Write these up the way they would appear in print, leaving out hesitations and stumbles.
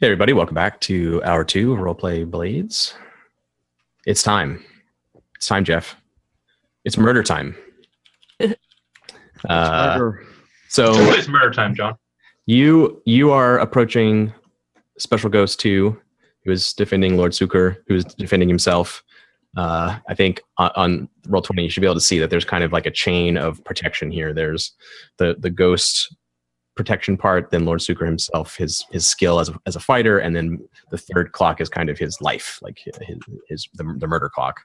Hey everybody, welcome back to Hour 2 of Roleplay Blades. It's time. It's time, Jeff. It's murder time. Murder. So It's murder time, John. you are approaching Special Ghost 2, who is defending Lord Suker, who is defending himself. I think on Roll20 you should be able to see that there's kind of like a chain of protection here. There's the ghost protection part, then Lord Suker himself, his skill as a fighter, and then the third clock is kind of his life, like the murder clock.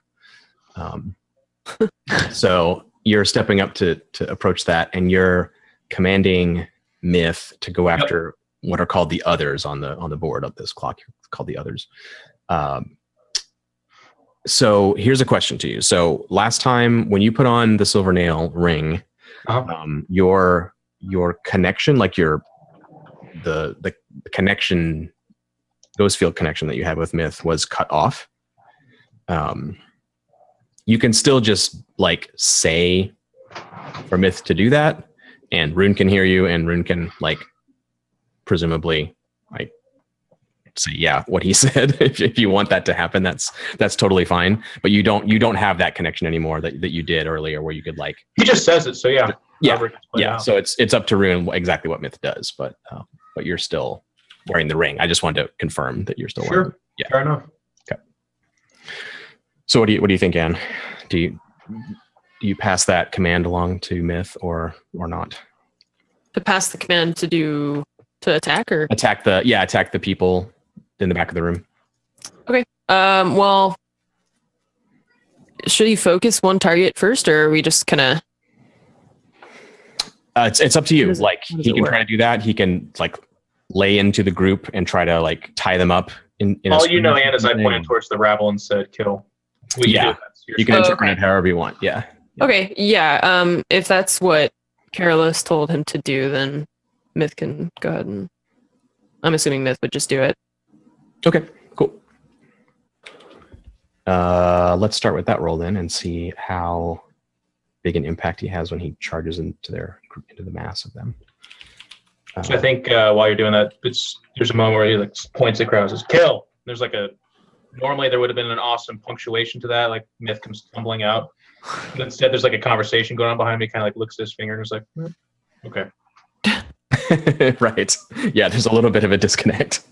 So you're stepping up to approach that, and you're commanding Myth to go after what are called the others on the board of this clock, called the others. So here's a question to you. So last time when you put on the silver nail ring, your connection, like the connection, ghost field connection that you had with Myth was cut off. You can still just like say for Myth to do that, and Rune can hear you, and Rune can like presumably like say what he said. if you want that to happen, that's totally fine. But you don't have that connection anymore that you did earlier, where you could like, He just says it, so yeah. Yeah. So it's up to Rune exactly what Myth does, but you're still wearing the ring. I just wanted to confirm that you're still wearing it. Yeah. Fair enough. Okay. So what do you think, Anne? Do you pass that command along to Myth or not? To pass the command to attack, or attack the people in the back of the room. Okay. Well, should he focus one target first, or are we just kind of? It's up to you. Like he can try to do that. He can like lay into the group and try to like tie them up. In all you know, Anne, is I pointed towards the rabble and said, "Kill." You can interpret it however you want. Yeah. Okay. Yeah. If that's what Carolus told him to do, then Myth can go ahead and. I'm assuming Myth would just do it. Okay. Cool. Let's start with that roll then and see how big an impact he has when he charges into the mass of them. I think while you're doing that, there's a moment where he like points at crowds, says "Kill." There's like normally there would have been an awesome punctuation to that, like Myth comes tumbling out. But instead, there's like a conversation going on behind me. Kind of like looks at his finger and is like, "Okay." Right. Yeah. There's a little bit of a disconnect,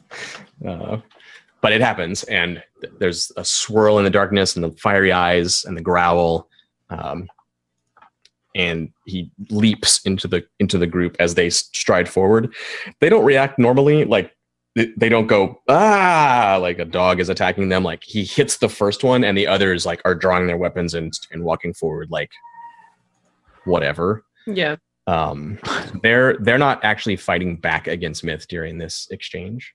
but it happens, and there's a swirl in the darkness and the fiery eyes and the growl. And he leaps into the group as they stride forward. They don't react normally. Like they don't go, like a dog is attacking them. Like he hits the first one, and the others like are drawing their weapons and walking forward like whatever. Yeah. They're not actually fighting back against Myth during this exchange.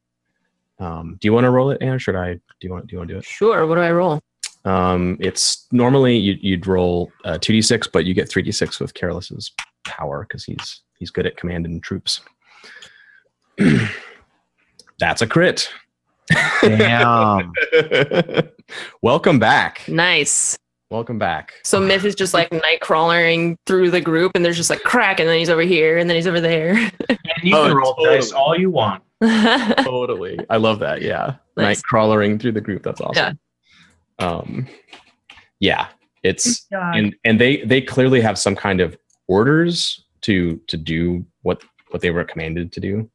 Do you want to roll it, Anne? Do you want to do it? Sure. What do I roll? It's normally you'd roll 2d6, but you get 3d6 with Carolus's power because he's good at commanding troops. That's a crit. Damn. Welcome back. Nice. Welcome back. So Myth is just like night crawling through the group, and there's just like crack, and then he's over here, and then he's over there. And you can roll dice all you want. Totally. I love that. Yeah. Nice. Night crawling through the group. That's awesome. Yeah. It's and they clearly have some kind of orders to do what they were commanded to do.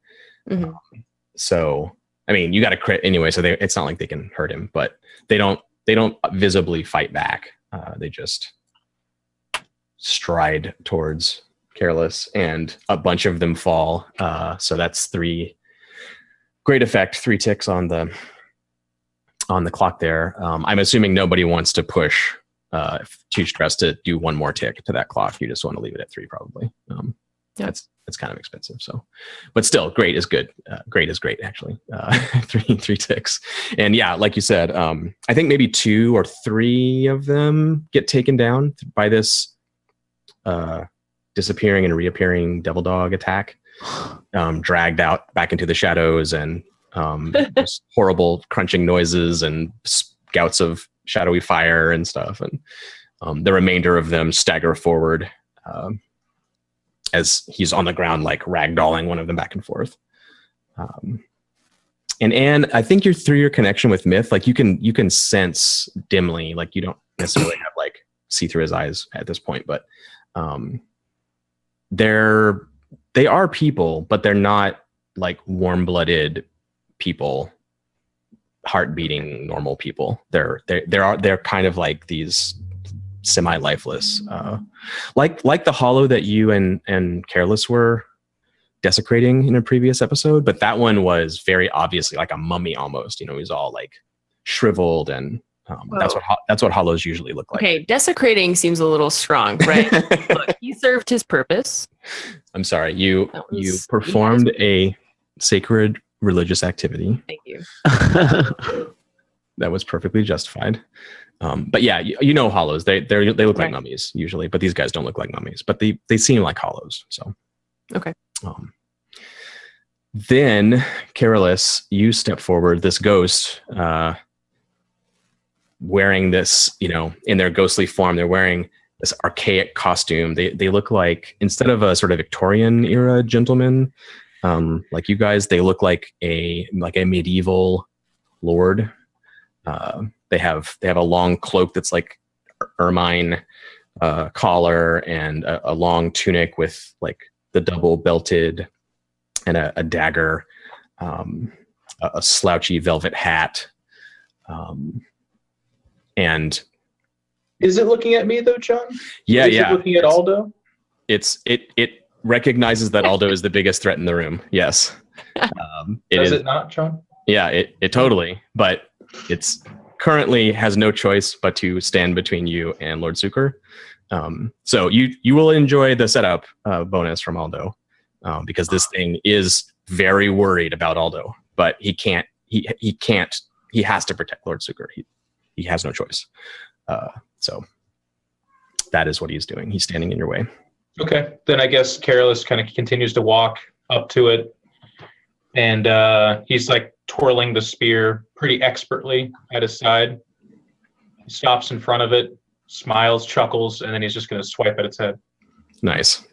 Mm-hmm. So I mean, you got a crit anyway, so it's not like they can hurt him, but they don't visibly fight back. They just stride towards Careless, and a bunch of them fall. So that's 3 great effect, 3 ticks on the clock there. I'm assuming nobody wants to push too stressed to do 1 more tick to that clock. You just want to leave it at 3 probably. That's kind of expensive. So, but still, great is good. Great is great, actually. 3 ticks. And yeah, like you said, I think maybe 2 or 3 of them get taken down by this disappearing and reappearing devil dog attack, dragged out back into the shadows, and just horrible crunching noises and gouts of shadowy fire and stuff. And the remainder of them stagger forward as he's on the ground, like ragdolling one of them back and forth. And Anne, I think you're through your connection with Myth. Like you can sense dimly. Like you don't necessarily have like see through his eyes at this point, but they are people, but they're not like warm-blooded people, heart-beating normal people. They're kind of like these semi-lifeless, like the hollow that you and Careless were desecrating in a previous episode, but that one was very obviously like a mummy almost. You know, he's all like shriveled, and that's what hollows usually look like. Okay, desecrating seems a little strong, right? Look, he served his purpose. I'm sorry, you performed a sacred religious activity. Thank you. That was perfectly justified. But yeah, you know hollows. They look like mummies usually, but these guys don't look like mummies. But they seem like hollows. So okay. Then Careless, you step forward. This ghost, wearing this, you know, in their ghostly form, they're wearing this archaic costume. They look like, instead of a sort of Victorian era gentleman, like you guys, they look like a medieval lord. They have a long cloak that's like ermine collar, and a long tunic with like the double belted, and a dagger, a slouchy velvet hat, and is it looking at me though, John? Yeah, is it looking at Aldo? It recognizes that Aldo is the biggest threat in the room. Yes. Does it not, John? Yeah, it totally. But it's currently has no choice but to stand between you and Lord Suker. So you will enjoy the setup bonus from Aldo, because this thing is very worried about Aldo, but he has to protect Lord Suker. He has no choice. So that is what he's doing. He's standing in your way. Okay, then I guess Careless kind of continues to walk up to it, and he's like twirling the spear pretty expertly at his side. He stops in front of it, smiles, chuckles, and then he's just going to swipe at its head. Nice.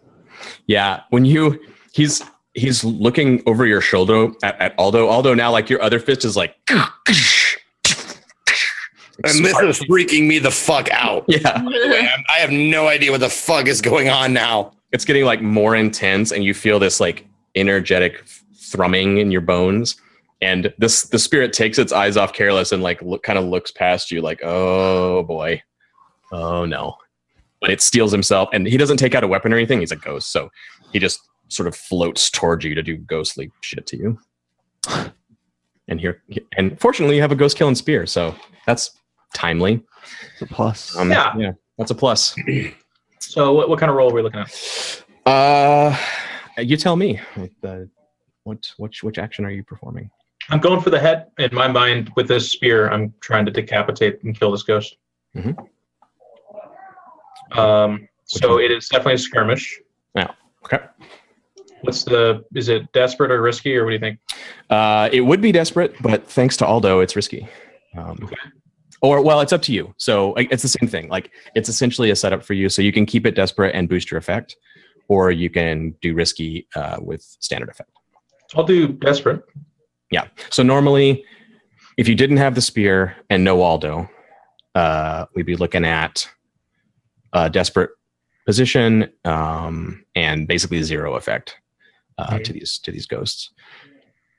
Yeah, when he's looking over your shoulder at Aldo. Aldo, now like your other fist is like. And this is freaking me the fuck out. Yeah. I have no idea what the fuck is going on now. It's getting like more intense, and you feel this like energetic thrumming in your bones. And the spirit takes its eyes off Careless and like kind of looks past you like, oh boy. Oh no. But it steals himself, and he doesn't take out a weapon or anything. He's a ghost. So he just sort of floats towards you to do ghostly shit to you. And fortunately you have a ghost killing spear. So that's timely. It's a plus. Yeah, that's a plus. So what kind of roll are we looking at? You tell me. Which action are you performing? I'm going for the head. In my mind, with this spear, I'm trying to decapitate and kill this ghost. Mm-hmm. So it is definitely a skirmish. Yeah. Okay. Is it desperate or risky, or what do you think? It would be desperate, but thanks to Aldo, it's risky. Okay. Or, well, it's up to you. So it's the same thing. Like, it's essentially a setup for you. So you can keep it desperate and boost your effect, or you can do risky with standard effect. I'll do desperate. Yeah. So normally, if you didn't have the spear and no Aldo, we'd be looking at a desperate position and basically zero effect to these ghosts.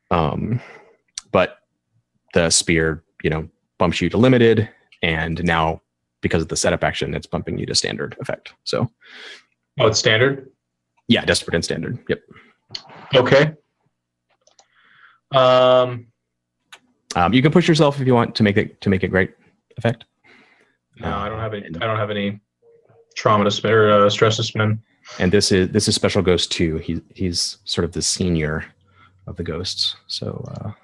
But the spear, bumps you to limited, and now because of the setup action, it's bumping you to standard effect. So, it's standard. Yeah, desperate and standard. Yep. Okay. You can push yourself if you want to make it great effect. No, I don't have any trauma to spin or stress to spin. And this is Special Ghost 2. He's sort of the senior of the ghosts. So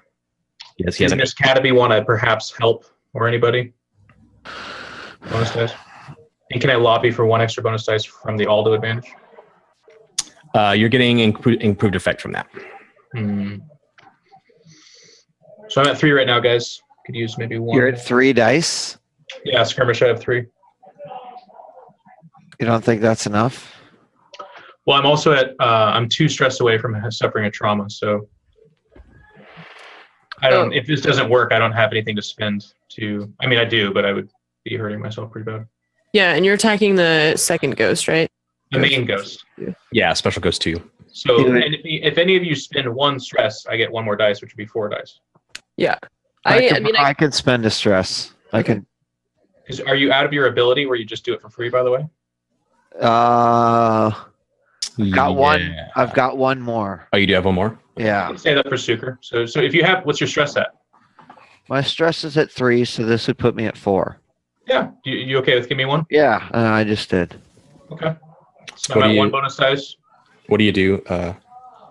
yes, he has. Does Cataby want to perhaps help or anybody? Bonus dice. And can I lobby for one extra bonus dice from the Aldo advantage? You're getting improved effect from that. So I'm at 3 right now, guys. Could use maybe 1. You're at 3 dice? Yeah, skirmish, I have 3. You don't think that's enough? Well, I'm also at, I'm 2 stressed away from suffering a trauma, so. I don't. If this doesn't work, I don't have anything to spend to. I mean, I do, but I would be hurting myself pretty bad. Yeah, and you're attacking the second ghost, right? The main ghost. Yeah, special ghost 2. So, and if any of you spend 1 stress, I get 1 more dice, which would be 4 dice. Yeah. I could spend a stress. I can. Are you out of your ability where you just do it for free, by the way? Got one. I've got 1 more. Oh, you do have 1 more? Yeah. Say that for Suker. So if you have, what's your stress at? My stress is at 3, so this would put me at 4. Yeah. You okay with giving me 1? Yeah, I just did. Okay. So I'm at 1 bonus dice. What do you do?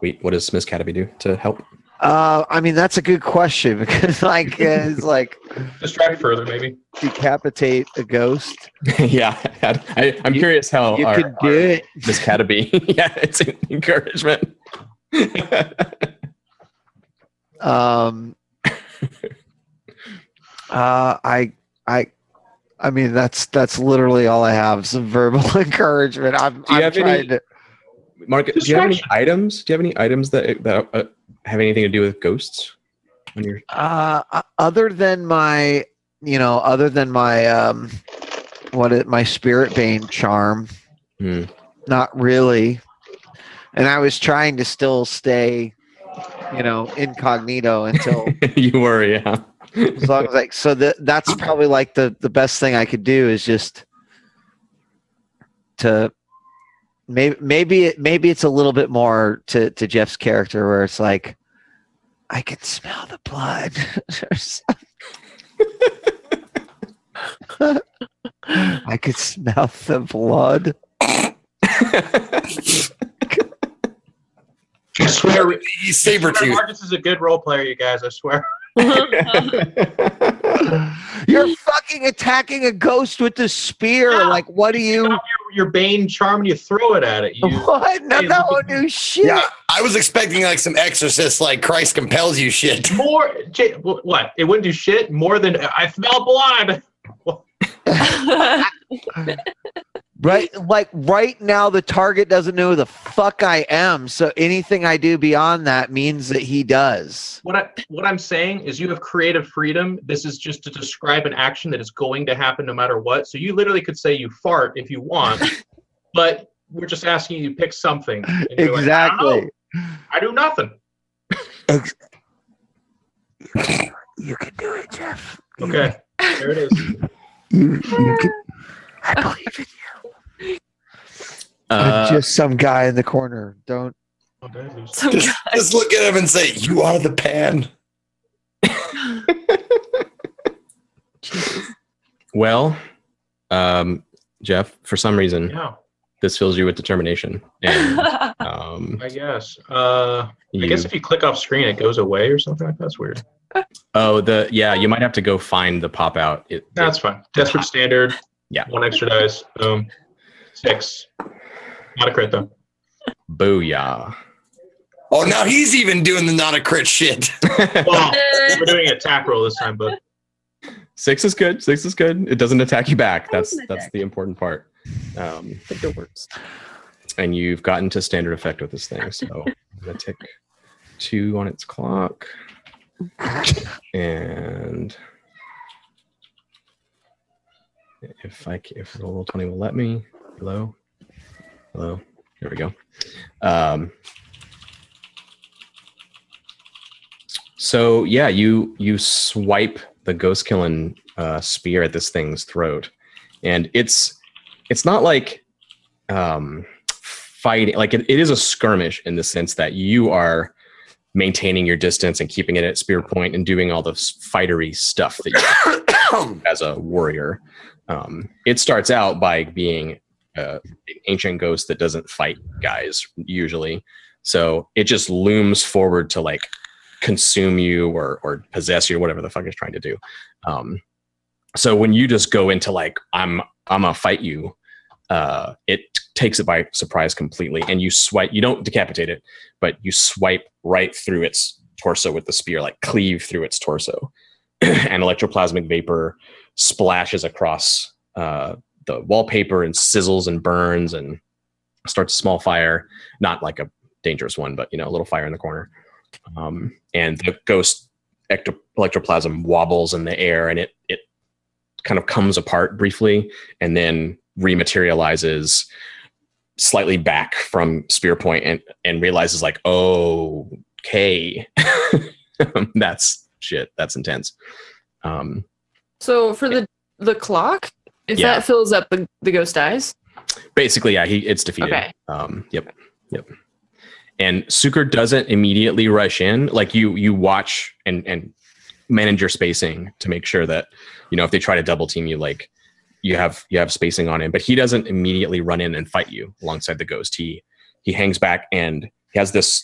Wait, what does Miss Cataby do to help? I mean, that's a good question because, it's like distract further, maybe decapitate a ghost. Yeah, I'm curious how you can do it, Miss Cataby. Yeah, it's an encouragement. I mean, that's literally all I have. Some verbal encouragement. I'm trying to. Mark, do you have any items? Do you have any items that have anything to do with ghosts? On your other than my my Spirit Bane charm. Not really. And I was trying to still stay, incognito until you were, yeah. As long as that's probably like the best thing I could do is just to. Maybe it's a little bit more to Jeff's character where it's like I can smell the blood. I could smell the blood. I swear, he's Sabretooth. Marcus is a good role player, you guys. I swear. You're fucking attacking a ghost with the spear. Yeah. Like, what do you? Your Bane charm and you throw it at it. What? No, that do shit. Yeah, I was expecting like some Exorcist, like Christ compels you shit. More, what? It wouldn't do shit more than I smell blood. Right, like right now, the target doesn't know who the fuck I am. So anything I do beyond that means that he does. What I'm saying is, you have creative freedom. This is just to describe an action that is going to happen no matter what. So you literally could say you fart if you want, but we're just asking you to pick something. Exactly. Like, I do nothing. You can do it, Jeff. Okay, there it is. You can. I believe in you. I'm just some guy in the corner. Don't. Just look at him and say, "You are the pan." Well, Jeff, for some reason, this fills you with determination. And, I guess. I guess if you click off screen, it goes away or something like that. That's weird. Oh, you might have to go find the pop out. That's fine. Desperate standard. Yeah. 1 extra dice. Boom. 6. Not a crit though. Booyah. Oh, now he's even doing the not a crit shit. Well, we're doing an attack roll this time, but 6 is good. 6 is good. It doesn't attack you back. That's the important part. It works. And you've gotten to standard effect with this thing. So I'm gonna tick 2 on its clock. And if the roll 20 will let me. Hello. Here we go. So yeah, you swipe the ghost killing spear at this thing's throat, and it's not like fighting. Like it is a skirmish in the sense that you are maintaining your distance and keeping it at spear point and doing all the fightery stuff that you do as a warrior. It starts out by being an ancient ghost that doesn't fight guys usually. So it just looms forward to like consume you or possess you or whatever the fuck it's trying to do. So when you just go into like, I'm gonna fight you, it takes it by surprise completely. And you swipe, you don't decapitate it, but you swipe right through its torso with the spear, like cleave through its torso. And electroplasmic vapor splashes across the wallpaper and sizzles and burns and starts a small fire, not like a dangerous one, but a little fire in the corner. And the ghost ectoplasm wobbles in the air, and it kind of comes apart briefly, and then rematerializes slightly back from spear point, and realizes like, oh, okay, that's shit. That's intense. So for the clock, if that fills up, the ghost dies. Basically, yeah, it's defeated. Okay. Yep. And Suker doesn't immediately rush in. Like you watch and manage your spacing to make sure that, if they try to double team you, like you have spacing on him. But he doesn't immediately run in and fight you alongside the ghost. He hangs back, and he has this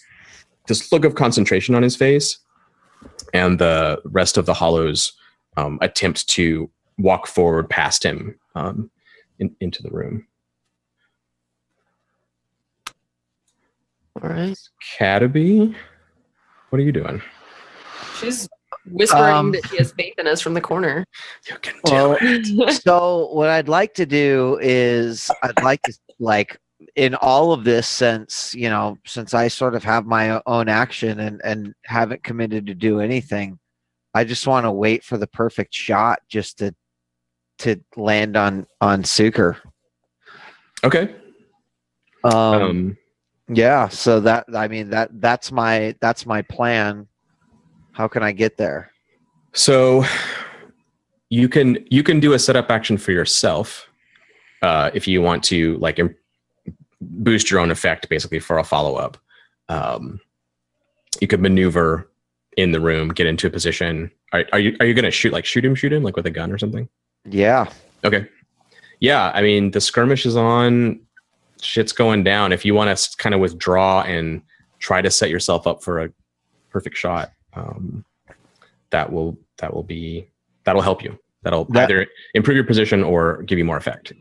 look of concentration on his face, and the rest of the hollows attempt to walk forward past him into the room. All right. Cataby, what are you doing? She's whispering that she has faith in us from the corner. You can do it. So what I'd like to do is in all of this, since I sort of have my own action and haven't committed to do anything, I just want to wait for the perfect shot just to land on Suker. Okay. Yeah, so that's my plan. How can I get there? So you can do a setup action for yourself if you want to boost your own effect, basically, for a follow-up. You could maneuver in the room, get into a position. Are you going to shoot him like with a gun or something? Yeah. Okay. Yeah, I mean, the skirmish is on. Shit's going down. If you want to kind of withdraw and try to set yourself up for a perfect shot, that'll help you. That'll either improve your position or give you more effect.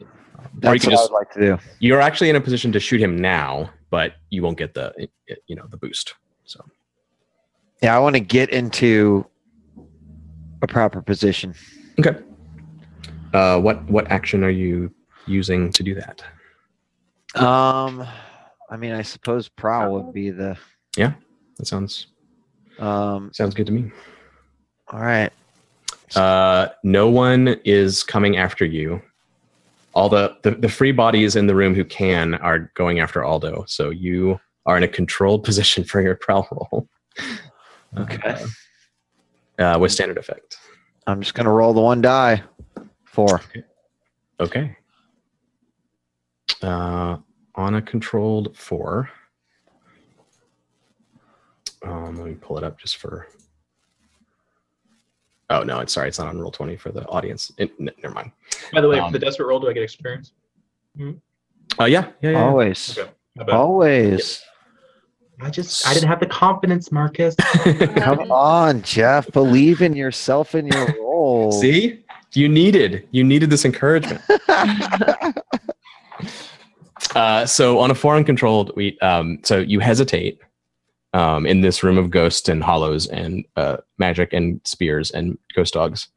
That's what I'd like to do. You're actually in a position to shoot him now, but you won't get the boost. So yeah, I want to get into a proper position. Okay. What action are you using to do that? I suppose prowl would be the. Yeah, that sounds good to me. All right. No one is coming after you. All the free bodies in the room who are going after Aldo. So you are in a controlled position for your prowl roll. Okay. With standard effect. I'm just gonna roll the one die. 4. Okay. On a controlled 4. Let me pull it up just for. Oh no, it's not on Roll20 for the audience. Never mind. By the way, for the desperate roll, do I get experience? Yeah. Always. Okay. Always. I didn't have the confidence, Marcus. Come on, Jeff. Believe in yourself and your role. See? You needed this encouragement. So on a 4 uncontrolled, so you hesitate in this room of ghosts and hollows and magic and spears and ghost dogs.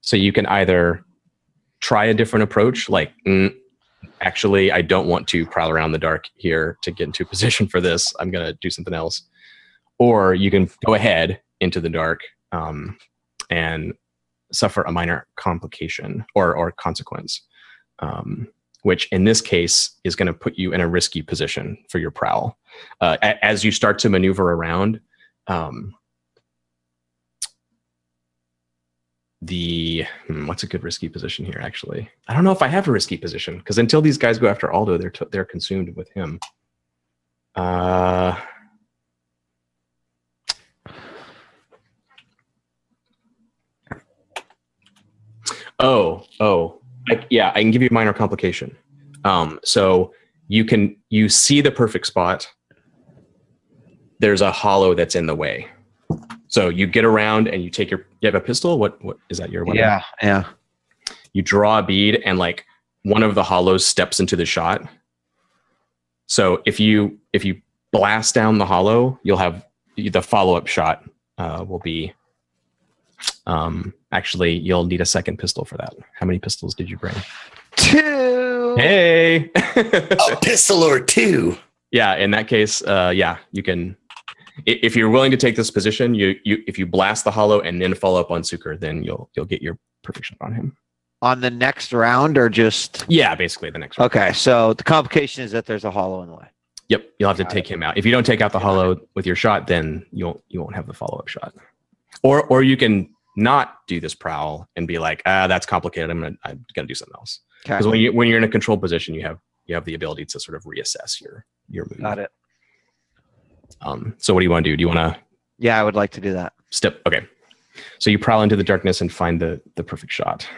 So you can either try a different approach, like actually, I don't want to prowl around the dark here to get into a position for this. I'm going to do something else. Or you can go ahead into the dark and suffer a minor complication or consequence, which in this case is going to put you in a risky position for your prowl. As you start to maneuver around, what's a good risky position here, actually? I don't know if I have a risky position, because until these guys go after Aldo, they're consumed with him. I can give you a minor complication. So you see the perfect spot. There's a hollow that's in the way. So you get around and you have a pistol. What is that, your weapon? Yeah. You draw a bead and one of the hollows steps into the shot. So if you blast down the hollow, you'll have the follow-up shot will be. Actually, you'll need a second pistol for that. How many pistols did you bring? 2. Hey, a pistol or 2. Yeah, in that case, you can if you're willing to take this position, if you blast the hollow and then follow up on Suker, then you'll get your perfect shot on him. On the next round, or just? Yeah, basically the next round. Okay, so the complication is that there's a hollow in the way. Yep, you'll have to take him out. If you don't take out the hollow with your shot, then you won't have the follow-up shot. Or you can not do this prowl and be like, that's complicated. I'm gonna do something else. Because when you're in a control position, you have the ability to sort of reassess your move. Got it. So what do you want to do? Do you want to? Yeah, I would like to do that. Okay. So you prowl into the darkness and find the perfect shot.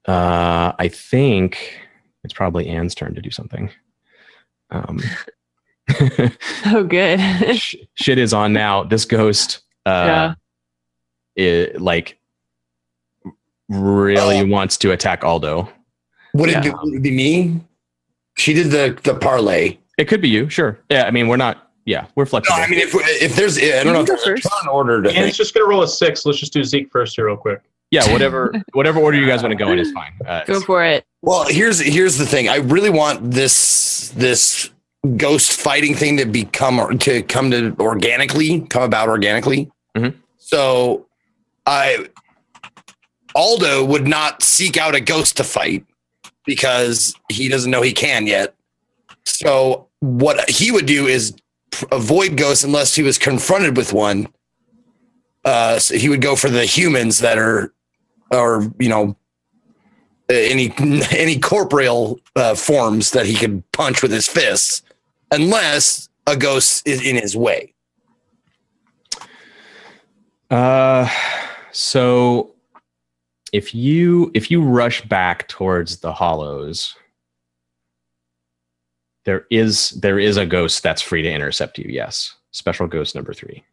I think it's probably Anne's turn to do something. Oh, good. Shit is on now. This ghost, it really wants to attack Aldo. Would it be me? She did the parlay. It could be you, sure. Yeah, I mean, we're not. Yeah, we're flexible. No, I mean, if there's, I don't know if there's a turn order to. And it's just gonna roll a 6. Let's just do Zeke first here, real quick. Yeah, whatever order you guys want to go in is fine. Go for it. Well, here's the thing. I really want this ghost fighting thing to come about organically. Mm-hmm. So, Aldo would not seek out a ghost to fight because he doesn't know he can yet. So, what he would do is avoid ghosts unless he was confronted with one. So he would go for the humans that are any corporeal forms that he could punch with his fists, unless a ghost is in his way. So if you rush back towards the hollows, there is a ghost that's free to intercept you. Yes, special ghost number 3.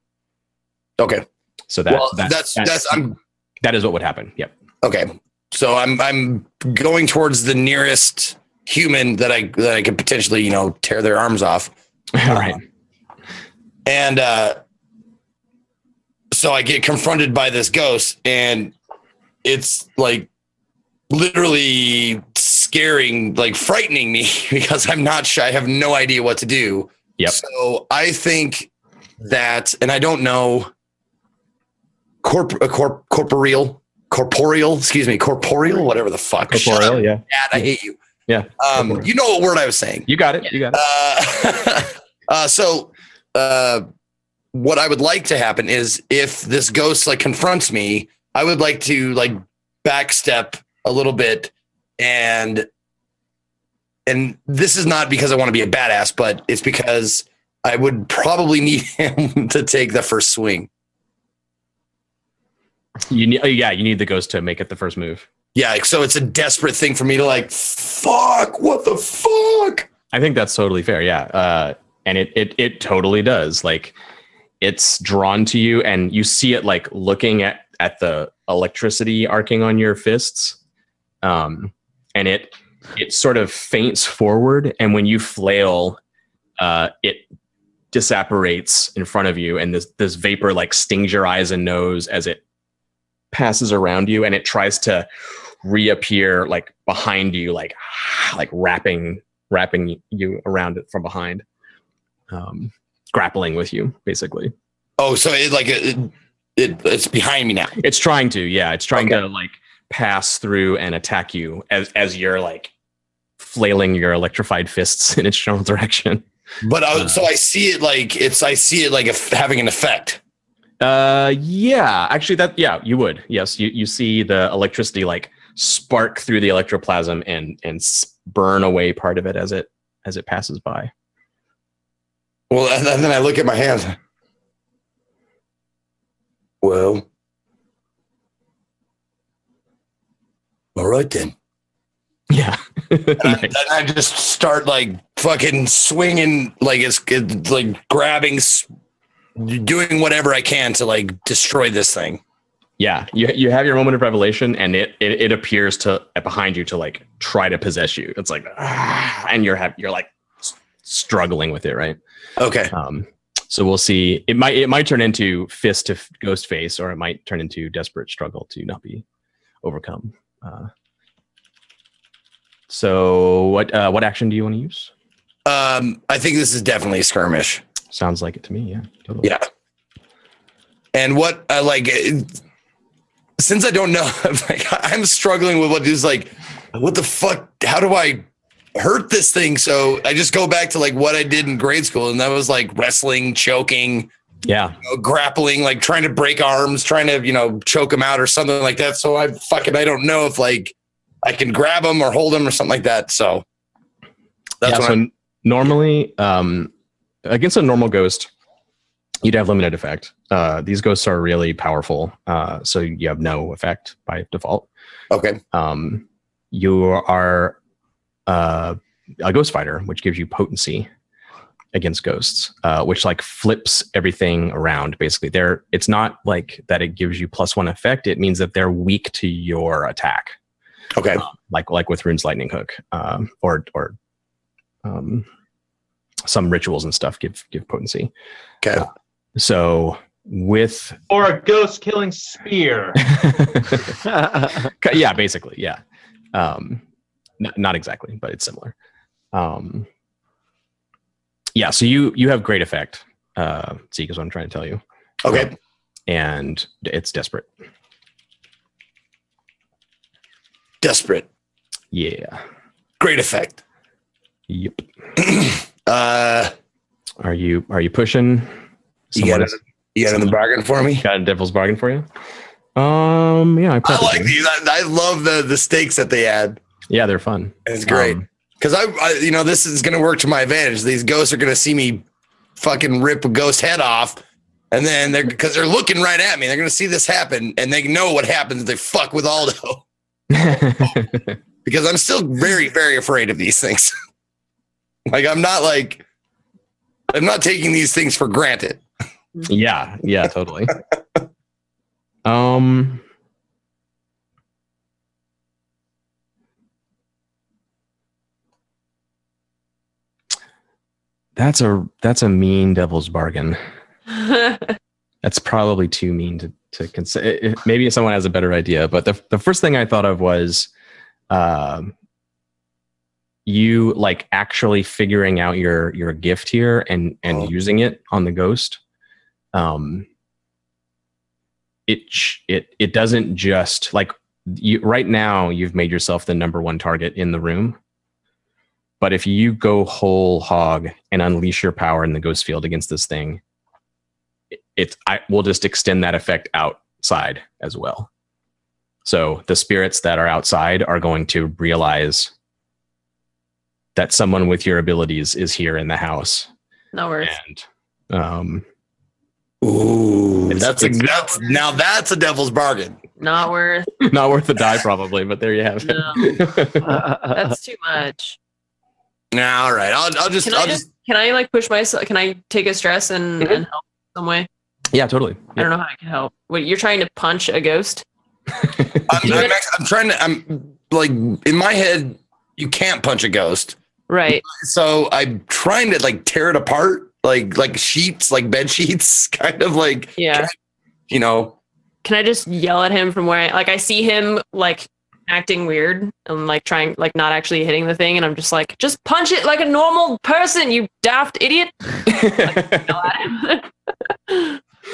Okay. So that is what would happen. Yep. Okay. So I'm going towards the nearest human that I could potentially, tear their arms off. All right. And so I get confronted by this ghost, and it's like literally scaring, like frightening me because I'm not shy. I have no idea what to do. Yep. So I think that, and I don't know. Corporeal, whatever the fuck. Corporeal, yeah. Dad, I hate you. Yeah. You know what word I was saying. You got it. So what I would like to happen is if this ghost confronts me, I would like to backstep a little bit, and this is not because I want to be a badass, but it's because I would probably need him to take the first swing. You need the ghost to make it the first move. Yeah, so it's a desperate thing for me to fuck, what the fuck? I think that's totally fair, yeah. And it totally does. It's drawn to you, and you see it looking at the electricity arcing on your fists. And it sort of faints forward, and when you flail, it disapparates in front of you, and this vapor stings your eyes and nose as it passes around you, and it tries to reappear behind you, wrapping you around it from behind, grappling with you basically. Oh, so it's behind me now. It's trying to, yeah. It's trying to pass through and attack you as you're flailing your electrified fists in its general direction. But so I see it having an effect. Yeah, actually you would. Yes, you see the electricity spark through the electroplasm and burn away part of it as it passes by. Well, and then I look at my hands. Well, all right then. Yeah. And I just start fucking swinging, it's grabbing, doing whatever I can to destroy this thing. Yeah, you have your moment of revelation, and it appears to behind you to try to possess you. It's and you're struggling with it, right? Okay. So we'll see. It might turn into fist to ghost face, or it might turn into desperate struggle to not be overcome. So what action do you want to use? I think this is definitely a skirmish. Sounds like it to me. Yeah, totally. Yeah. And what since I don't know, I'm struggling with what is like, what the fuck? How do I hurt this thing? So I just go back to like what I did in grade school, and that was like wrestling, choking, grappling, like trying to break arms, trying to choke them out or something like that. So I don't know if like I can grab them or hold them or something like that. So that's normally against a normal ghost, you'd have limited effect. These ghosts are really powerful, so you have no effect by default. Okay. You are a ghost fighter, which gives you potency against ghosts, which like flips everything around. Basically, it's not like that it gives you +1 effect. It means that they're weak to your attack. Okay. Like with Rune's Lightning Hook, or some rituals and stuff give potency. Okay. So with or a ghost killing spear. Yeah, basically, yeah. Not exactly, but it's similar. Yeah, so you have great effect. Zeke is what I'm trying to tell you. Okay. And it's desperate. Desperate. Yeah. Great effect. Yep. Are you pushing? You got in the bargain for me? Got a devil's bargain for you? Yeah, I like these. I love the stakes that they add. Yeah, they're fun. It's great. Because I this is going to work to my advantage. These ghosts are going to see me fucking rip a ghost head off, and then because they're looking right at me, they're going to see this happen, and they know what happens if they fuck with Aldo. Because I'm still very, very afraid of these things. Like I'm not taking these things for granted. Yeah, totally. That's a mean devil's bargain. That's probably too mean to consider. Maybe someone has a better idea, but the first thing I thought of was you like actually figuring out your gift here and using it on the ghost. It doesn't just like right now you've made yourself the #1 target in the room. But if you go whole hog and unleash your power in the ghost field against this thing, I will just extend that effect outside as well. So the spirits that are outside are going to realize that someone with your abilities is here in the house. Not worth. And ooh, that's a devil's bargain. Not worth. Not worth the die, probably. But there you have it. No. That's too much. All right, I'll just. Can I like push myself? Can I take a stress and help some way? Yeah, totally. I don't know how I can help. Wait, you're trying to punch a ghost? I'm trying to. I'm like in my head, you can't punch a ghost, right? So I'm trying to like tear it apart, like sheets, like bed sheets, kind of like yeah. Can I just yell at him from where I see him like acting weird and like trying like not actually hitting the thing, and I'm just like, just punch it like a normal person, you daft idiot. Like, yell at him.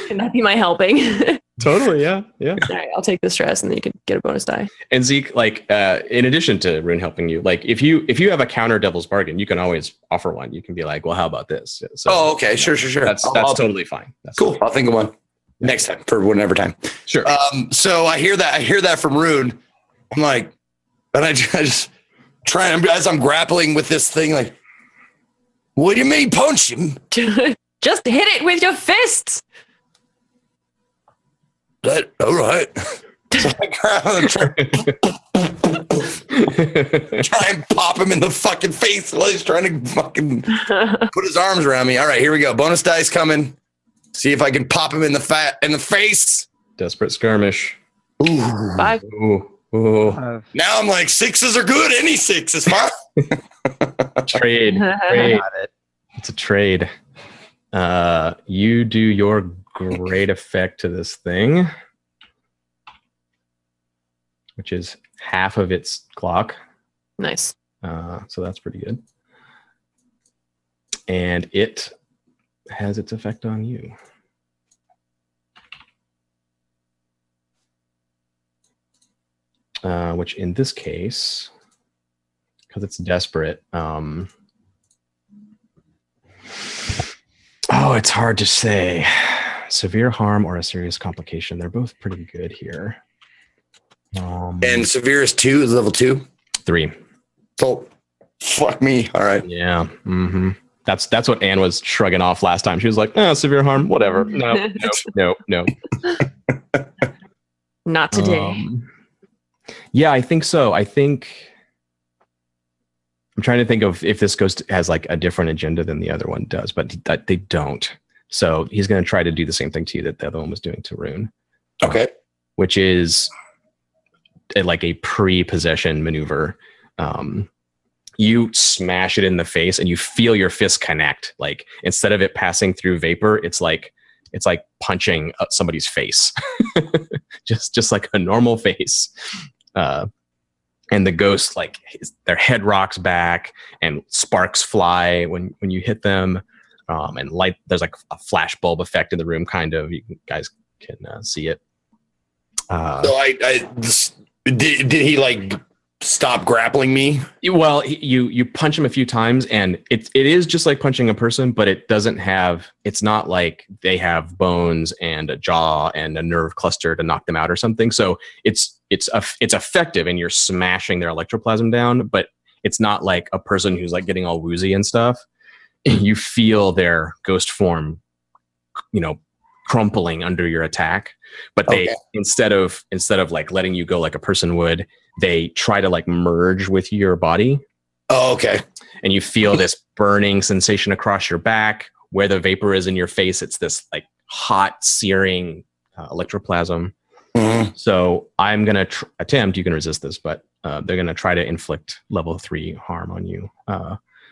Can that be my helping? Totally, yeah. All right, I'll take the stress, and then you can get a bonus die. And Zeke, like, in addition to Rune helping you, like, if you have a counter devil's bargain, you can always offer one. You can be like, well, how about this? So, okay, sure. That's totally fine. That's cool. I'll think of one next time for whatever time. Sure. So I hear that from Rune. I'm like, and I just try as I'm grappling with this thing, like, what do you mean punch him? Just hit it with your fists. All right. So I try and pop him in the fucking face while he's trying to fucking put his arms around me. All right, here we go. Bonus dice coming. See if I can pop him in the face. Desperate skirmish. Ooh. 5. Ooh. Now I'm like, 6s are good. Any 6 is fine. Trade. It's a trade. You do your great effect to this thing, which is half of its clock. Nice. So that's pretty good. And it has its effect on you. Which in this case, because it's desperate, oh, it's hard to say. Severe harm or a serious complication. They're both pretty good here. And severe is 2, is level 2? 3. So, fuck me. All right. Yeah. Mm-hmm. That's what Anne was shrugging off last time. She was like, severe harm, whatever. No. Not today. Yeah, I think so. I'm trying to think of if this has like a different agenda than the other one does, but they don't. So he's going to try to do the same thing to you that the other one was doing to Rune. Okay. Which is like a pre-possession maneuver. You smash it in the face and you feel your fist connect. Like instead of it passing through vapor, it's like punching somebody's face, just like a normal face. And the ghost, like their head rocks back and sparks fly when you hit them. And light, there's like a flash bulb effect in the room, kind of. You guys can see it. So did he like stop grappling me? Well, you punch him a few times, and it is just like punching a person, but it doesn't have. It's not like they have bones and a jaw and a nerve cluster to knock them out or something. So it's effective, and you're smashing their electroplasm down, but it's not like a person who's like getting all woozy and stuff. You feel their ghost form, crumpling under your attack, but they instead of like letting you go like a person would, they try to like merge with your body. Oh, okay. And you feel this burning sensation across your back where the vapor is in your face. It's this like hot, searing electroplasm. Mm-hmm. So I'm going to attempt, you can resist this, but they're going to try to inflict level 3 harm on you.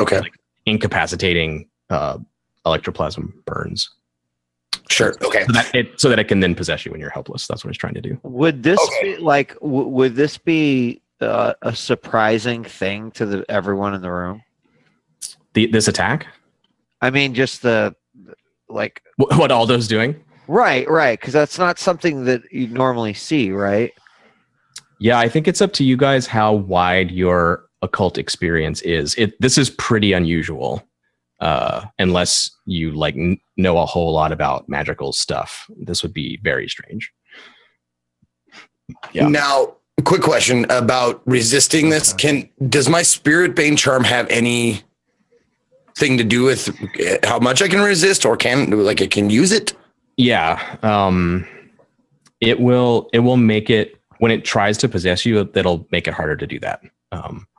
Okay. Like incapacitating electroplasm burns. Sure. Okay. So that it can then possess you when you're helpless. That's what it's trying to do. Would this be like? Would this be a surprising thing to everyone in the room? This attack? I mean, just like what Aldo's doing. Right. Because that's not something that you normally see, right? Yeah, I think it's up to you guys how wide your occult experience is. This is pretty unusual. Unless you like know a whole lot about magical stuff, this would be very strange. Yeah. Now, quick question about resisting this. Does my Spirit Bane charm have any thing to do with how much I can resist, or it can use it? Yeah. It will make it when it tries to possess you. That'll make it harder to do that.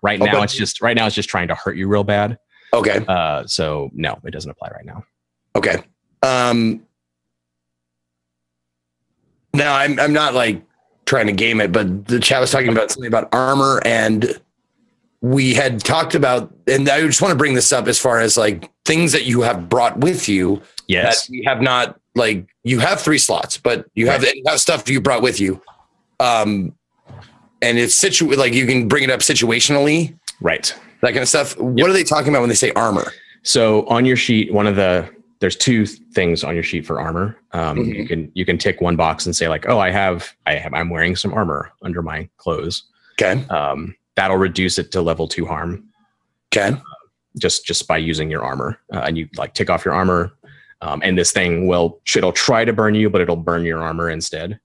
Right now it's just trying to hurt you real bad. Okay. So no, it doesn't apply right now. Okay. Now I'm not like trying to game it, but the chat was talking about something about armor, and we had talked about, and I just want to bring this up as far as like things that you have brought with you. Yes. That we have not, like, you have 3 slots, but you have stuff you brought with you. And it's like you can bring it up situationally. Right. That kind of stuff. What are they talking about when they say armor? So on your sheet, there's 2 things on your sheet for armor. You can tick one box and say like, oh, I'm wearing some armor under my clothes. Okay. That'll reduce it to level 2 harm. Okay. Just by using your armor, and you like tick off your armor, and this thing it'll try to burn you, but it'll burn your armor instead.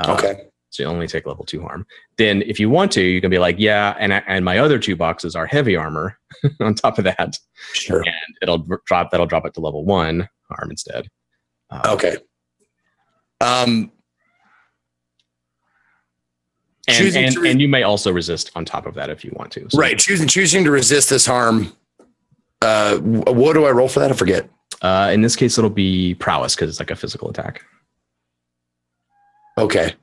Okay. So you only take level 2 harm. Then if you want to, you can be like, yeah, and my other 2 boxes are heavy armor on top of that. Sure. And that'll drop it to level 1 harm instead. Okay. And you may also resist on top of that if you want to. So. Right. Choosing to resist this harm. What do I roll for that? I forget. In this case, it'll be prowess because it's like a physical attack. Okay.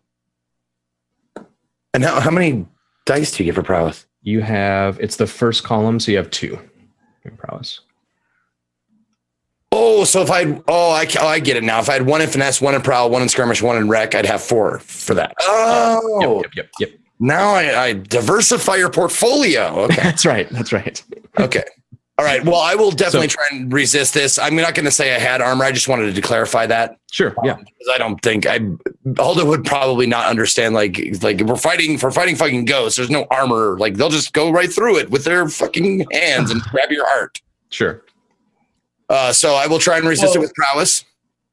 And how many dice do you get for prowess? It's the first column, so you have 2 in prowess. Oh, so if I get it now. If I had 1 in finesse, 1 in prowl, 1 in skirmish, 1 in wreck, I'd have 4 for that. Oh, Yep. Now I diversify your portfolio. Okay. That's right. Okay. All right. Well, I will definitely try and resist this. I'm not going to say I had armor. I just wanted to clarify that. Sure. Yeah. Because I don't think Aldo would probably not understand. Like we're fighting fucking ghosts. There's no armor. Like they'll just go right through it with their fucking hands and grab your heart. Sure. So I will try and resist it with prowess.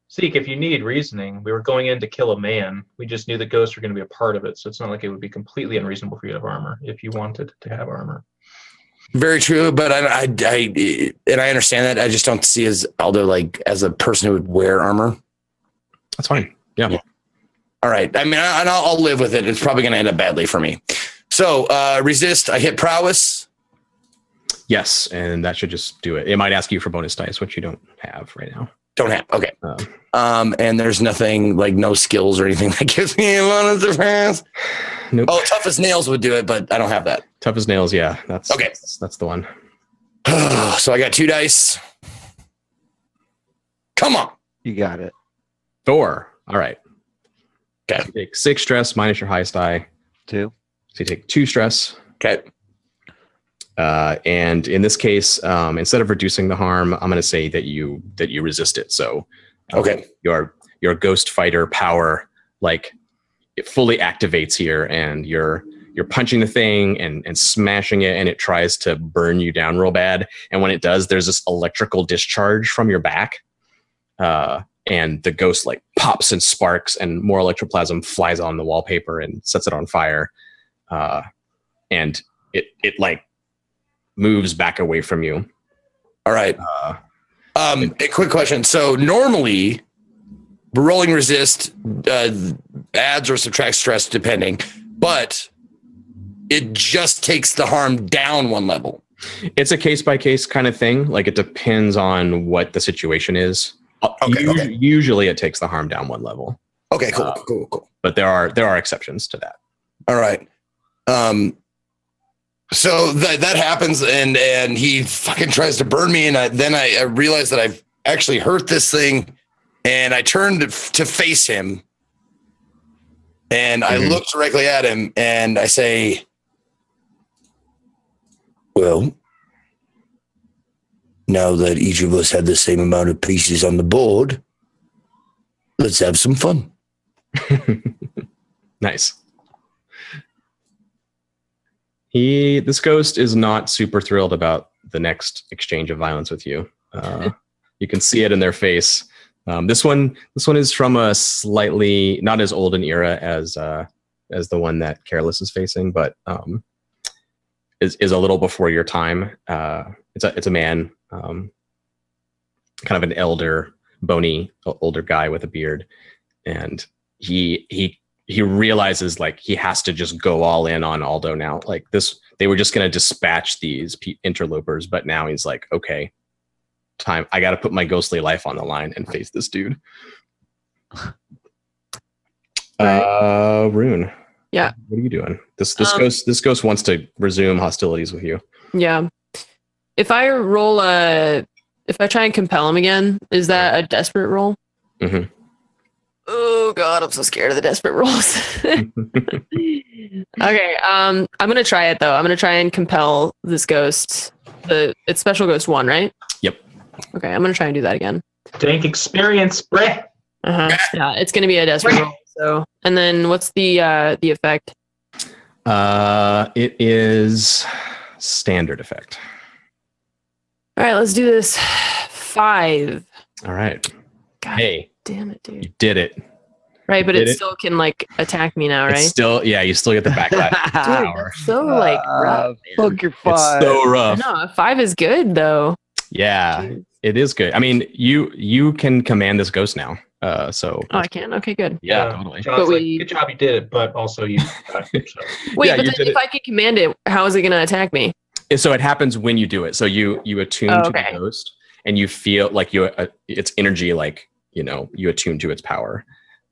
Seek, if you need reasoning, we were going in to kill a man. We just knew that ghosts were going to be a part of it, so it's not like it would be completely unreasonable for you to have armor if you wanted to have armor. Very true, but I understand that. I just don't see Aldo like as a person who would wear armor. That's fine. Yeah. All right. I mean, I'll live with it. It's probably going to end up badly for me. So resist. I hit prowess. Yes, and that should just do it. It might ask you for bonus dice, which you don't have right now. Don't have. Okay. And there's nothing like no skills or anything that gives me a bonus to pass. Nope. Oh, tough as nails would do it, but I don't have that. Tough as nails. Yeah. That's okay. That's the one. So I got 2 dice. Come on. You got it. 4. All right. Okay. You take 6 stress minus your highest die. 2. So you take 2 stress. Okay. And in this case, instead of reducing the harm, I'm going to say that you resist it. So, okay, your ghost fighter power, like it fully activates here, and you're punching the thing and smashing it, and it tries to burn you down real bad. And when it does, there's this electrical discharge from your back, and the ghost like pops and sparks, and more electroplasm flies on the wallpaper and sets it on fire, and it like moves back away from you. All right. A quick question. So normally rolling resist adds or subtracts stress depending, but it just takes the harm down 1 level. It's a case by case kind of thing. Like it depends on what the situation is. Okay. Usually it takes the harm down 1 level. Okay, cool. But there are exceptions to that. All right. So that happens, and he fucking tries to burn me, and then I realize that I've actually hurt this thing, and I turned to face him, and I look directly at him, and I say, well, now that each of us had the same amount of pieces on the board, let's have some fun. Nice. This ghost is not super thrilled about the next exchange of violence with you. You can see it in their face. This one is from a slightly not as old an era as the one that Careless is facing, but is a little before your time. It's a man, kind of an elder, bony, older guy with a beard, and he realizes like he has to just go all in on Aldo now. Like they were just going to dispatch these interlopers, but now he's like, okay, time. I got to put my ghostly life on the line and face this dude. Rune. Yeah. What are you doing? This ghost wants to resume hostilities with you. Yeah. If I try and compel him again, is that a desperate roll? Mm-hmm. Oh God, I'm so scared of the desperate rolls. Okay, I'm gonna try it though. I'm gonna try and compel this ghost. It's special ghost 1, right? Yep. Okay, I'm gonna try and do that again. Dank experience, bruh. Yeah, it's gonna be a desperate roll. So, and then what's the effect? It is standard effect. All right, let's do this. 5. All right. God. Hey. Damn it, dude. You did it. Right, but it still can like attack me now, right? It's still, yeah, you still get the backlash. Power. So like rough. Fuck your 5. It's so rough. No, 5 is good though. Yeah, Jeez. It is good. I mean, you can command this ghost now. So I can. Okay, good. Yeah, totally. John's like, good job, you did it, but also you. Wait, yeah, but then if I can command it, how is it going to attack me? So it happens when you do it. So you attune to the ghost, and you feel like its energy, like you attune to its power.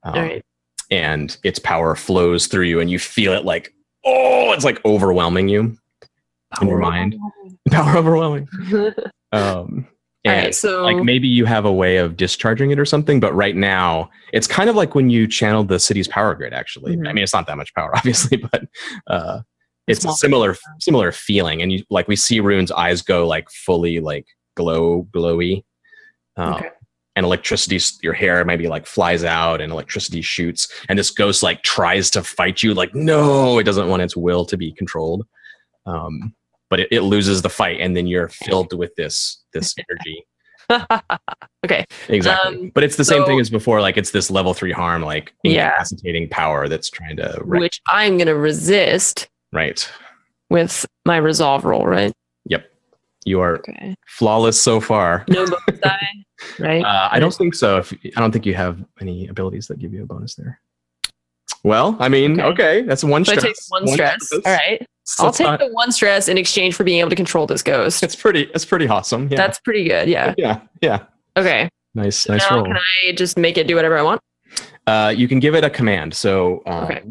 All right. And its power flows through you, and you feel it like, oh, it's like overwhelming you in your mind. Power overwhelming. And right, so like maybe you have a way of discharging it or something, but right now it's kind of like when you channeled the city's power grid. Actually, I mean, it's not that much power, obviously, but it's a similar feeling, and you like we see Rune's eyes go like fully like glowy, Okay. and electricity. Your hair maybe like flies out, and electricity shoots, and this ghost like tries to fight you. Like no, it doesn't want its will to be controlled, but it loses the fight, and then you're filled with this energy. Okay. Exactly. But it's the same thing as before. Like it's this level 3 harm, like Yeah. incapacitating power that's trying to which I'm going to resist right. with my resolve roll, right? Yep. You are Okay. flawless so far. No bonus die, right? I don't think so. I don't think you have any abilities that give you a bonus there. Well, I mean, okay, that's one So I stress. take one stress. All right. I'll take the one stress in exchange for being able to control this ghost. It's pretty awesome. Yeah. That's pretty good. Yeah. Yeah. Okay. Nice Now roll. can I just make it do whatever I want? You can give it a command. So Okay.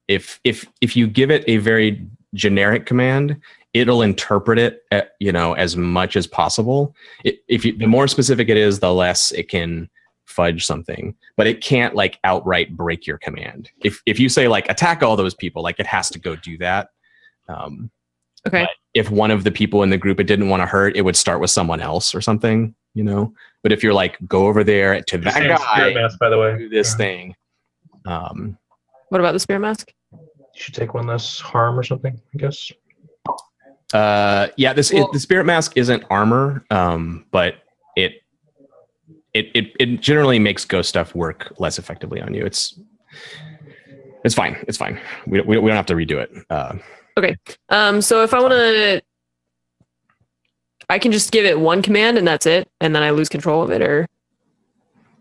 if you give it a very generic command, it'll interpret it, as much as possible. The more specific it is, the less it can fudge something. But it can't like outright break your command. If you say like attack all those people, like it has to go do that. Okay. But if one of the people in the group it didn't want to hurt, it would start with someone else or something. But if you're like go over there to that guy, mask, by the way, do this thing. What about the spirit mask? You should take one less harm or something, I guess. The spirit mask isn't armor, but it generally makes ghost stuff work less effectively on you. It's fine. It's fine. We don't have to redo it. Okay. So if I want to, I can just give it one command and that's it, and then I lose control of it, or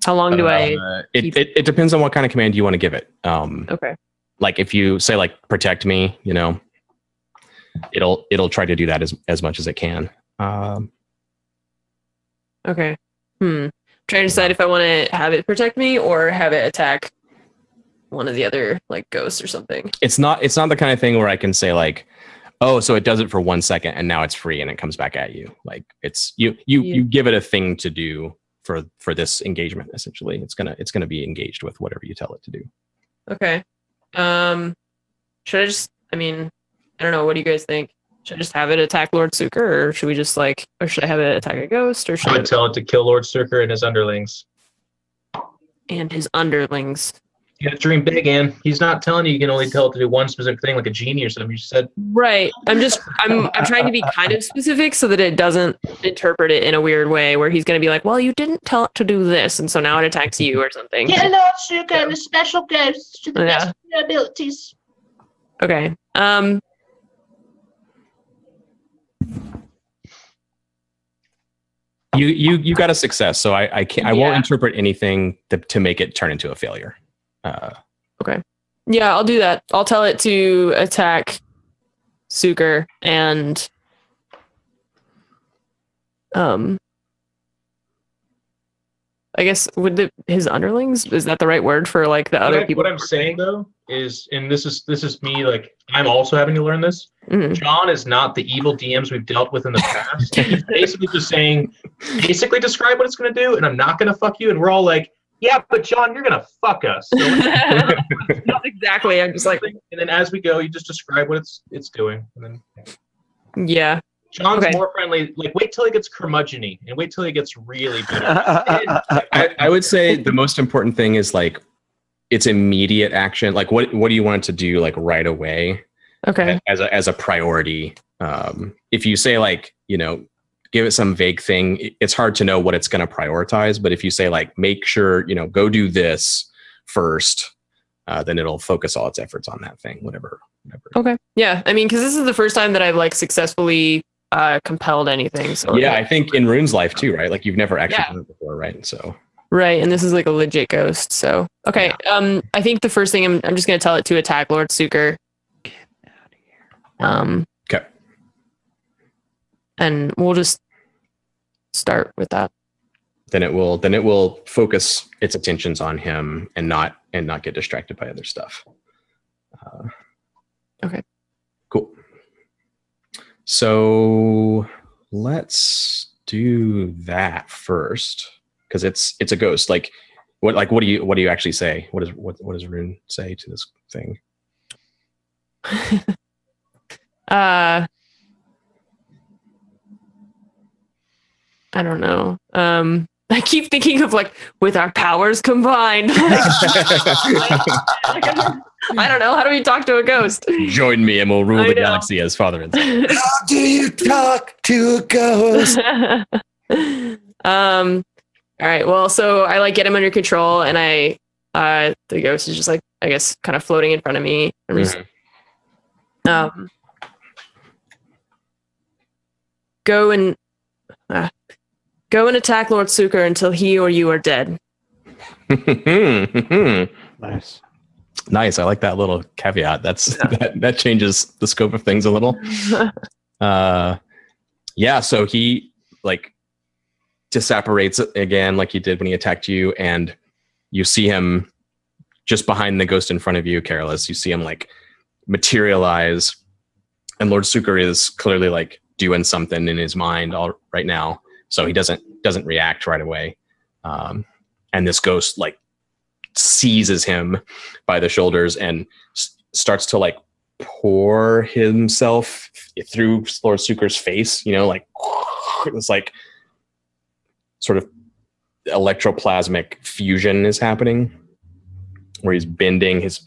how long do I? It depends on what kind of command you want to give it. Okay. Like if you say like protect me, it'll try to do that as much as it can. Okay. Trying to decide if I want to have it protect me or have it attack one of the other like ghosts or something. It's not the kind of thing where I can say like, oh, so it does it for 1 second and now it's free and it comes back at you. Like it's you give it a thing to do for this engagement. Essentially, it's gonna be engaged with whatever you tell it to do. Okay. Should I just? I mean, I don't know. What do you guys think? Should I just have it attack Lord Suker, or should we just or should I have it attack a ghost, or should I would tell it to kill Lord Suker and his underlings. and his underlings? You gotta dream big, Anne. He's not telling you can only tell it to do one specific thing, like a genie or something. You just said Right. I'm trying to be kind of specific so that it doesn't interpret it in a weird way where he's going to be like, well, you didn't tell it to do this, and so now it attacks you or something. Get Lord Sugar and the special ghosts to the best of your abilities. Okay. You got a success, so I can't. I won't interpret anything to make it turn into a failure. Okay. Yeah, I'll do that. I'll tell it to attack Suker and I guess his underlings, is that the right word for like the other people? What I'm saying though is, and this is me, like I'm also having to learn this. Mhm. John is not the evil DMs we've dealt with in the past. He's basically just saying, describe what it's going to do, and I'm not going to fuck you. And we're all like, yeah, but John, you're going to fuck us. So Not exactly. I'm just like, and then as we go, you just describe what it's doing. And then yeah. John's Okay. more friendly. Like, wait till he gets curmudgeon-y, and wait till he gets really bitter. I would say the most important thing is like its immediate action. Like what do you want it to do like right away? Okay. As a priority. If you say like, give it some vague thing, it's hard to know what it's going to prioritize. But if you say like, make sure, go do this first, then it'll focus all its efforts on that thing, whatever. Okay. Yeah. I mean, because this is the first time that I've like successfully compelled anything. So Yeah, I think in Rune's life too, right? Like you've never actually Yeah. done it before, right? So right, and this is like a legit ghost. So okay. I think the first thing I'm just gonna tell it to attack Lord Suker. okay. And we'll just start with that. Then it will focus its attentions on him and not get distracted by other stuff. Okay. Cool. So let's do that first because it's a ghost. Like what do you actually say? What does Rune say to this thing? I don't know. I keep thinking of like with our powers combined. I don't know. How do we talk to a ghost? Join me and we'll rule the galaxy as father and son. How do you talk to a ghost? All right. Well, so I like get him under control, and the ghost is just like, I guess, kind of floating in front of me. I'm just, go and attack Lord Suker until he or you are dead. Nice. Nice. I like that little caveat. That changes the scope of things a little. Yeah. So he like disapparates again, like he did when he attacked you, and you see him just behind the ghost in front of you, Careless. You see him like materialize, and Lord Suker is clearly like doing something in his mind right now. So he doesn't react right away. And this ghost like seizes him by the shoulders and starts to like pour himself through Lord Suker's face, like it's like sort of electroplasmic fusion is happening where he's bending his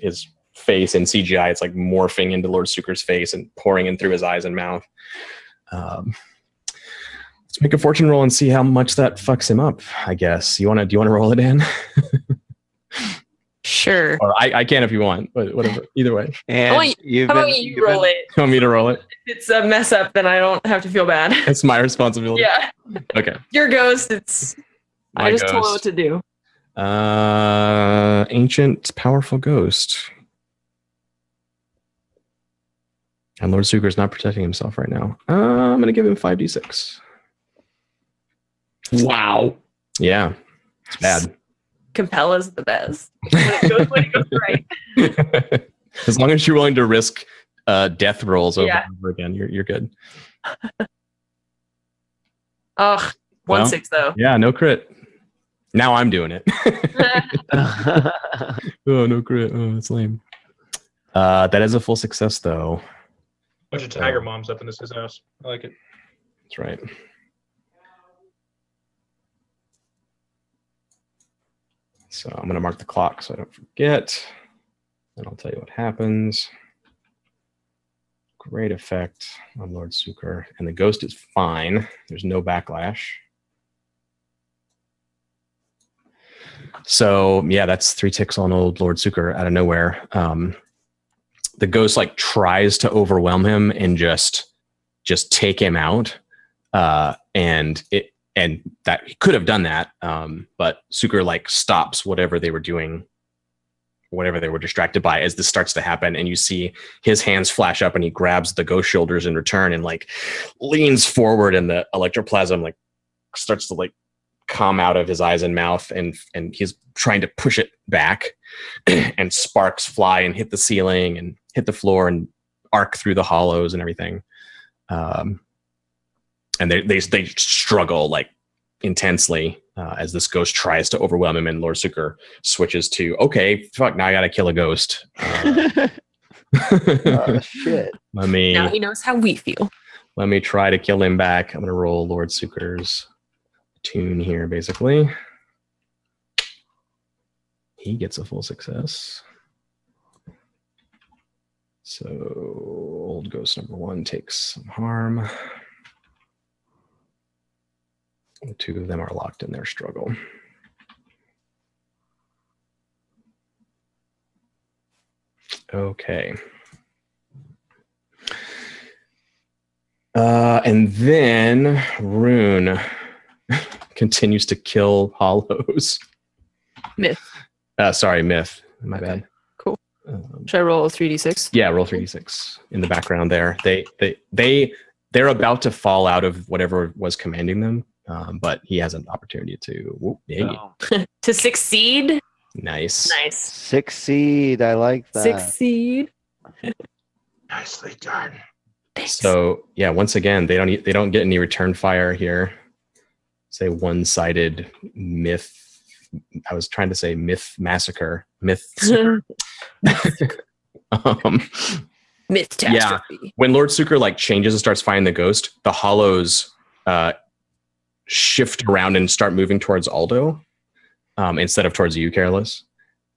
face in CGI. It's like morphing into Lord Suker's face and pouring in through his eyes and mouth. Let's make a fortune roll and see how much that fucks him up, I guess. Do you want to roll it in? Sure. Or I can if you want, but whatever. Either way. And how about you roll it? You want me to roll it? If it's a mess up, then I don't have to feel bad. It's my responsibility. Yeah. Okay. Your ghost, I just told you what to do. Ancient, powerful ghost. And Lord Suker's not protecting himself right now. I'm going to give him 5d6. Wow. Yeah. It's bad. Compel is the best. When it goes right. As long as you're willing to risk death rolls over and over again, you're good. Ugh, 1-6 though. Yeah, no crit. Now I'm doing it. Oh, no crit. Oh, that's lame. That is a full success though. Bunch of tiger moms up in his house. I like it. That's right. So I'm going to mark the clock so I don't forget. And I'll tell you what happens. Great effect on Lord Suker. And the ghost is fine. There's no backlash. So yeah, that's 3 ticks on old Lord Suker out of nowhere. The ghost like tries to overwhelm him and just take him out. And that he could have done that. But Suker like stops whatever they were doing, whatever they were distracted by as this starts to happen. And you see his hands flash up and he grabs the ghost shoulders in return and like leans forward, and the electroplasm like starts to like come out of his eyes and mouth, and he's trying to push it back and sparks fly and hit the ceiling and hit the floor and arc through the hollows and everything. And they struggle like intensely as this ghost tries to overwhelm him, and Lord Suker switches to, okay, fuck, now I gotta kill a ghost. Oh, shit. Now he knows how we feel. Let me try to kill him back. I'm gonna roll Lord Suker's tune here, basically. He gets a full success. So old ghost number 1 takes some harm. The 2 of them are locked in their struggle. Okay. And then Rune continues to kill hollows. Myth. Sorry, Myth. My bad. Cool. Should I roll 3d6? Yeah, roll 3d6 in the background there. They're about to fall out of whatever was commanding them, but he has an opportunity to to succeed. Nice. Succeed. I like that. Succeed. Nicely done. Thanks. So yeah, once again, they don't get any return fire here. Say one-sided myth. I was trying to say myth massacre. Myth. Myth-tastrophe. When Lord Sucre like changes and starts fighting the ghost, the hollows shift around and start moving towards Aldo instead of towards you, Careless.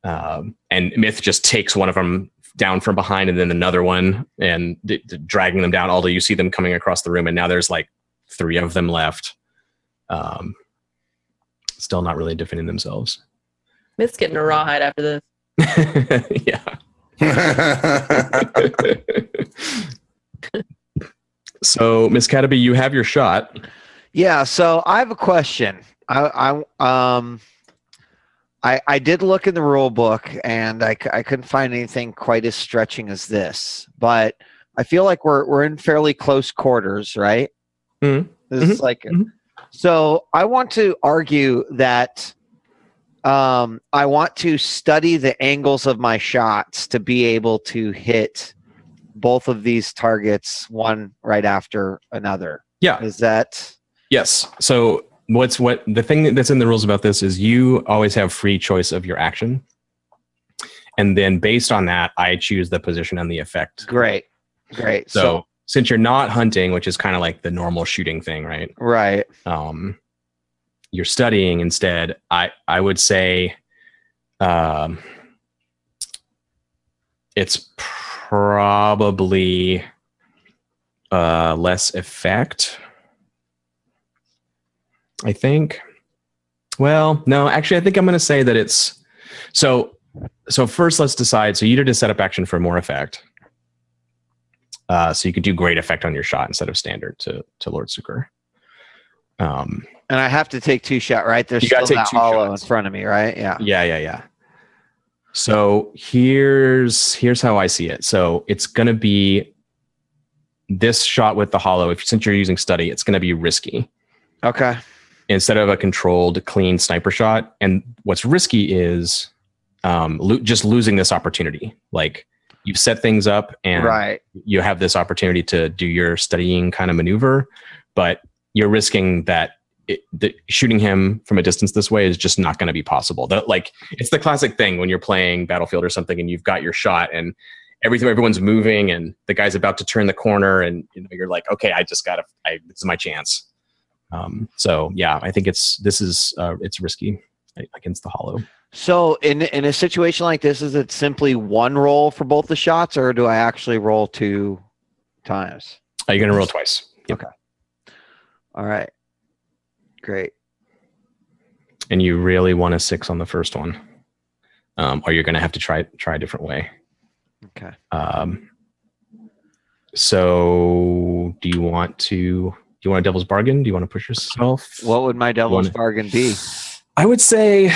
And Myth just takes one of them down from behind and then another one and dragging them down. Aldo, you see them coming across the room, and now there's like 3 of them left. Still not really defending themselves. Myth's getting a rawhide after this. Yeah. So, Miss Cataby, you have your shot. Yeah, so I have a question. I did look in the rule book, and I couldn't find anything quite as stretching as this. But I feel like we're in fairly close quarters, right? Mm-hmm. This is like, so I want to argue that I want to study the angles of my shots to be able to hit both of these targets one right after another. Yeah. Is that? Yes. So the thing that's in the rules about this is you always have free choice of your action. And then based on that, I choose the position and the effect. Great. So since you're not hunting, which is kind of like the normal shooting thing, right? Right. You're studying instead. I would say it's probably less effect, I think. Well, no, actually, I think I'm going to say that it's so first let's decide. So you did a setup action for more effect. So you could do great effect on your shot instead of standard to Lord Sucre. And I have to take 2 shots, right? There's still that hollow in front of me, right? Yeah. Yeah. So here's how I see it. So it's going to be this shot with the hollow. Since you're using study, it's going to be risky. Okay. Instead of a controlled, clean sniper shot. And what's risky is just losing this opportunity. Like you've set things up and you have this opportunity to do your studying kind of maneuver, but you're risking that shooting him from a distance this way is just not going to be possible. Like it's the classic thing when you're playing Battlefield or something and you've got your shot and everyone's moving and the guy's about to turn the corner and you're like, okay, this is my chance. So yeah, I think it's risky against the hollow. So in a situation like this, is it simply one roll for both the shots, or do I actually roll 2 times? You're going to roll twice. Yep. Okay. All right. Great. And you really want a 6 on the first one, or you're going to have to try a different way. Okay. So do you want a devil's bargain? Do you want to push yourself? What would my devil's bargain be? I would say, do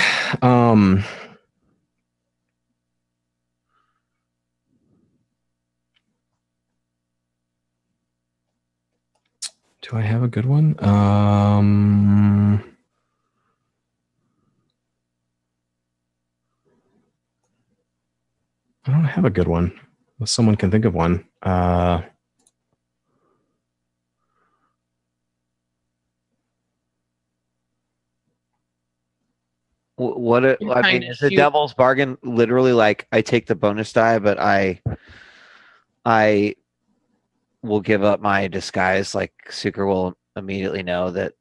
I have a good one? I don't have a good one. Unless someone can think of one. Is the devil's bargain literally like I take the bonus die, but I will give up my disguise? Like Sucre will immediately know that.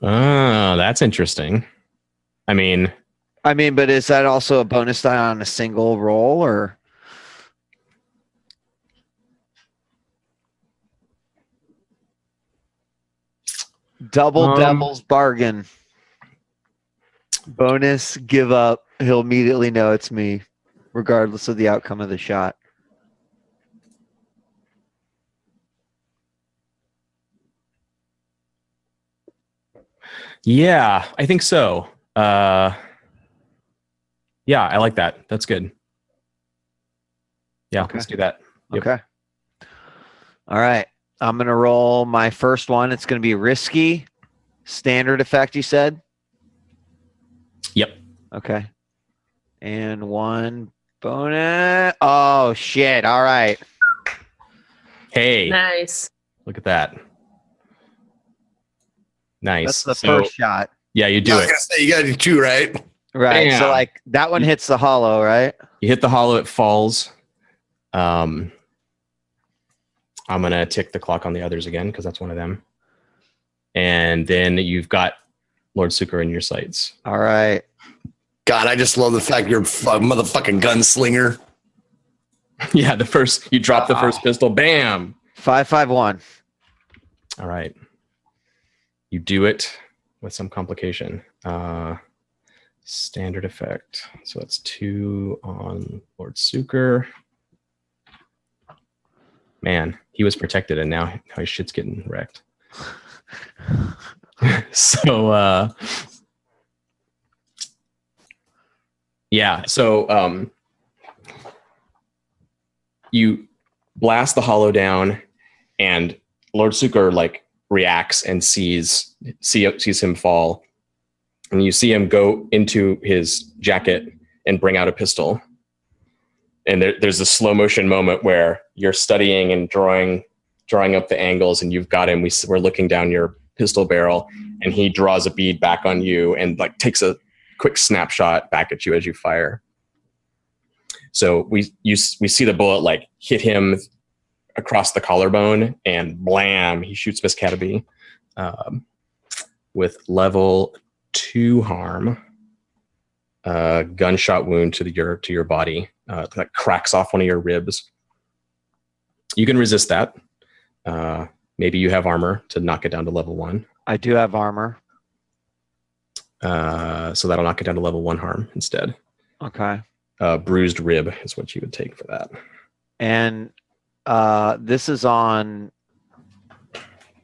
Oh, that's interesting. I mean, but is that also a bonus die on a single roll, or? Devil's bargain. Bonus, give up. He'll immediately know it's me, regardless of the outcome of the shot. Yeah, I think so. Yeah, I like that. That's good. Yeah, Let's do that. Yep. Okay. All right. I'm going to roll my first one. It's going to be risky. Standard effect, you said? Yep. Okay. And 1 bonus. Oh, shit. All right. Hey. Nice. Look at that. Nice. That's the first shot. Yeah, you do it. You got to do 2, right? Right. Bam. So, like, that one hits the hollow, right? You hit the hollow, it falls. I'm gonna tick the clock on the others again because that's one of them. And then you've got Lord Suker in your sights. All right. God, I just love the fact you're a motherfucking gunslinger. Yeah, you drop the first pistol, bam. 551. All right. You do it with some complication. Standard effect. So that's 2 on Lord Suker. Man, he was protected, and now his shit's getting wrecked. So, yeah. So, you blast the hollow down, and Lord Suker like reacts and sees him fall, and you see him go into his jacket and bring out a pistol. And there's a slow motion moment where you're studying and drawing up the angles, and you've got him. We're looking down your pistol barrel, and he draws a bead back on you and like takes a quick snapshot back at you as you fire. So we see the bullet like hit him across the collarbone, and blam, he shoots Miss Cataby with level 2 harm. Gunshot wound to your body. That cracks off one of your ribs. You can resist that. Maybe you have armor to knock it down to level 1. I do have armor. So that'll knock it down to level 1 harm instead. Okay. Bruised rib is what you would take for that. And this is on.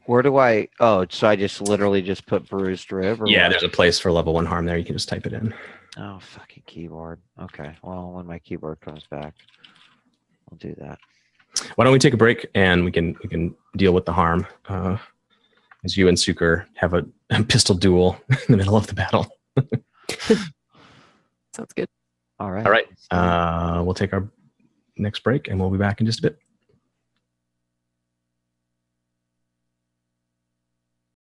Where do I? Oh, so I just literally just put bruised rib? Yeah, what? there's a place for level 1 harm there. You can just type it in. Oh, fucking keyboard. Okay. Well, when my keyboard comes back, I'll do that. Why don't we take a break and we can deal with the harm as you and Suker have a pistol duel in the middle of the battle. Sounds good. All right. All right. We'll take our next break and we'll be back in just a bit.